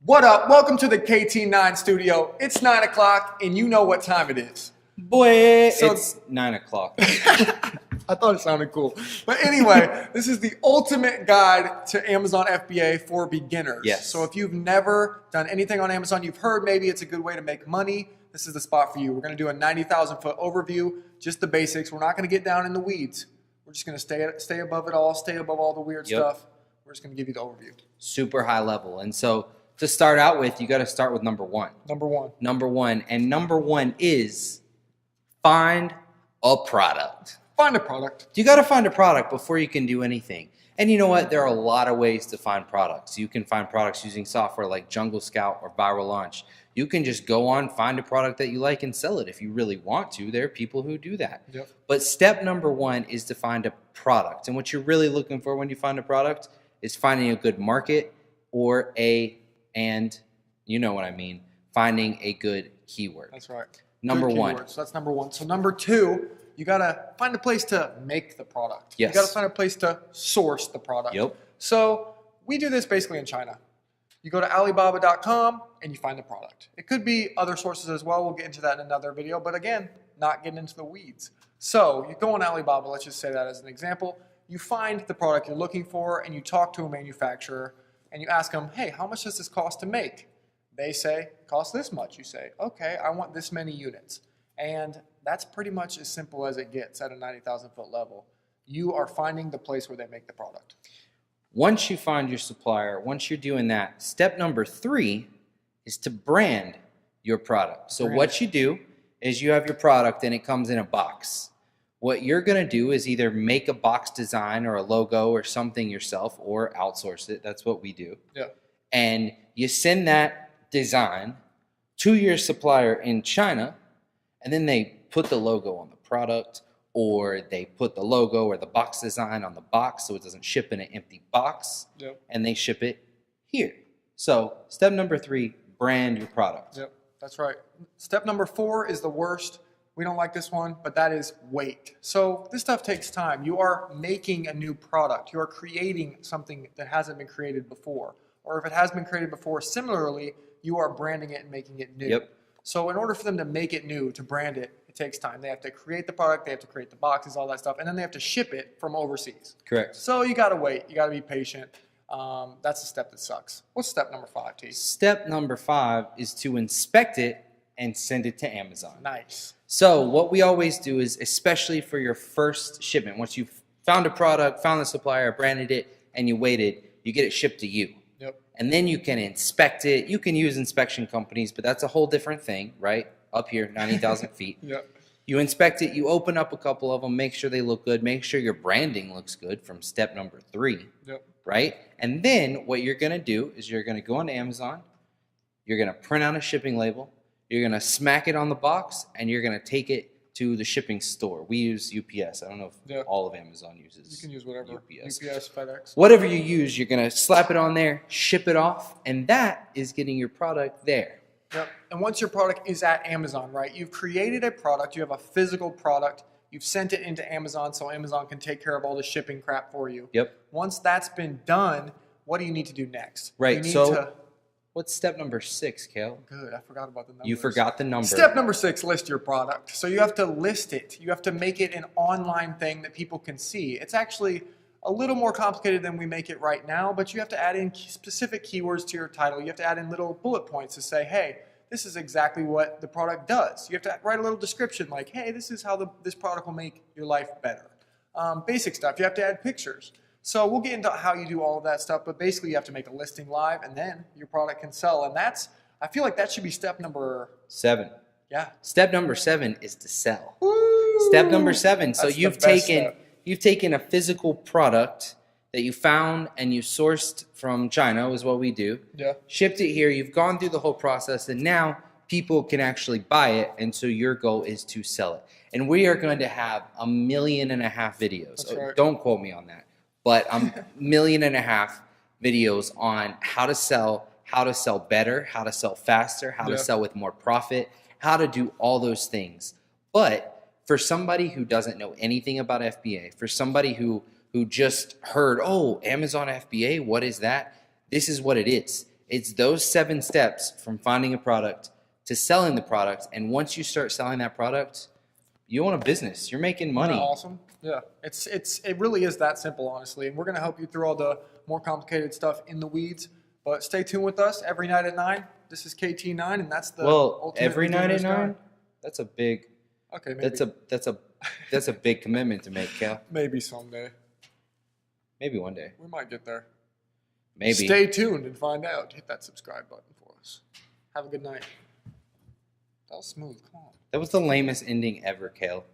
What up? Welcome to the KT9 studio. It's 9 o'clock and you know what time it is. Boy, So- it's 9 o'clock. I thought it sounded cool. But anyway, this is the ultimate guide to Amazon FBA for beginners. Yes. So if you've never done anything on Amazon, you've heard maybe it's a good way to make money, this is the spot for you. We're going to do a 90,000 foot overview, just the basics. We're not going to get down in the weeds. We're just going to stay above it all, stay above all the weird stuff. We're just going to give you the overview. Super high level. And so to start out with, you got to start with number one. Number one. And number one is find a product. Find a product. You got to find a product before you can do anything. And you know what? There are a lot of ways to find products. You can find products using software like Jungle Scout or Viral Launch. You can just go on, find a product that you like and sell it if you really want to. There are people who do that. Yep. But step number one is to find a product. And what you're really looking for when you find a product is finding a good market and you know what I mean, finding a good keyword. That's right. Number one. So that's number one. So number two, you got to find a place to make the product. Yes. You got to find a place to source the product. Yep. So we do this basically in China. You go to Alibaba.com and you find the product. It could be other sources as well. We'll get into that in another video. But again, not getting into the weeds. So you go on Alibaba, let's just say that as an example. You find the product you're looking for and you talk to a manufacturer and you ask them, hey, how much does this cost to make? They say, cost this much. You say, okay, I want this many units. And that's pretty much as simple as it gets at a 90,000 foot level. You are finding the place where they make the product. Once you find your supplier, once you're doing that, step number three is to brand your product. So what you do is you have your product and it comes in a box. What you're going to do is either make a box design or a logo or something yourself or outsource it. That's what we do. Yeah. And you send that design to your supplier in China, and then they put the logo on the product, or they put the logo or the box design on the box so it doesn't ship in an empty box. Yep. And they ship it here. So step number three, brand your product. Yep, that's right. Step number four is the worst. We don't like this one, but that is wait. So this stuff takes time. You are making a new product. You are creating something that hasn't been created before. Or if it has been created before, similarly, you are branding it and making it new. Yep. So in order for them to make it new, to brand it, it takes time. They have to create the product, they have to create the boxes, all that stuff, and then they have to ship it from overseas. Correct. So you got to wait. You got to be patient. That's the step that sucks. What's step number 5, T? Step number 5 is to inspect it and send it to Amazon. Nice. So what we always do is, especially for your first shipment, once you've found a product, found the supplier, branded it, and you waited, you get it shipped to you. Yep. And then you can inspect it. You can use inspection companies, but that's a whole different thing, right? Up here, 90,000 feet. Yep. You inspect it, you open up a couple of them, make sure they look good, make sure your branding looks good from step number 3, Yep. right? And then what you're going to do is you're going to go on Amazon, you're going to print out a shipping label, you're going to smack it on the box, and you're going to take it to the shipping store. We use UPS. I don't know if all of Amazon uses You can use whatever. UPS. UPS, FedEx. Whatever you use, you're going to slap it on there, ship it off, and that is getting your product there. Yep. And once your product is at Amazon, right, you've created a product, you have a physical product, you've sent it into Amazon so Amazon can take care of all the shipping crap for you. Yep. Once that's been done, what do you need to do next? Right. You need So to, what's step number 6, Kale? good, I forgot about the numbers. You forgot the number. Step number 6, list your product. So you have to list it. You have to make it an online thing that people can see. It's actually a little more complicated than we make it right now, but you have to add in specific keywords to your title. You have to add in little bullet points to say, hey, this is exactly what the product does. You have to write a little description like, hey, this is how this product will make your life better. Basic stuff. You have to add pictures. So we'll get into how you do all of that stuff, but basically you have to make a listing live, and then your product can sell. And I feel like that should be step number 7. Yeah. Step number 7 is to sell. Woo! Step number 7. So That's the you've best taken a physical product that you found and you sourced from China, is what we do. Yeah. Shipped it here. You've gone through the whole process, and now people can actually buy it. And so your goal is to sell it. And we are going to have 1.5 million videos. That's right. Don't quote me on that, but 1.5 million videos on how to sell better, how to sell faster, how to sell with more profit, how to do all those things. But for somebody who doesn't know anything about FBA, for somebody who just heard, oh, Amazon FBA, what is that? This is what it is. It's those 7 steps from finding a product to selling the product. And once you start selling that product, you own a business. You're making money. Isn't that awesome? Yeah, it really is that simple, honestly. And we're gonna help you through all the more complicated stuff in the weeds. But stay tuned with us every night at 9. This is KT9, and that's the ultimate every night at beginner's guide. 9. That's a big. Okay, maybe. That's a big commitment to make, Cal. Maybe someday. Maybe one day. We might get there. Maybe. Stay tuned and find out. Hit that subscribe button for us. Have a good night. That was smooth. Come on. That was the lamest ending ever, Kale.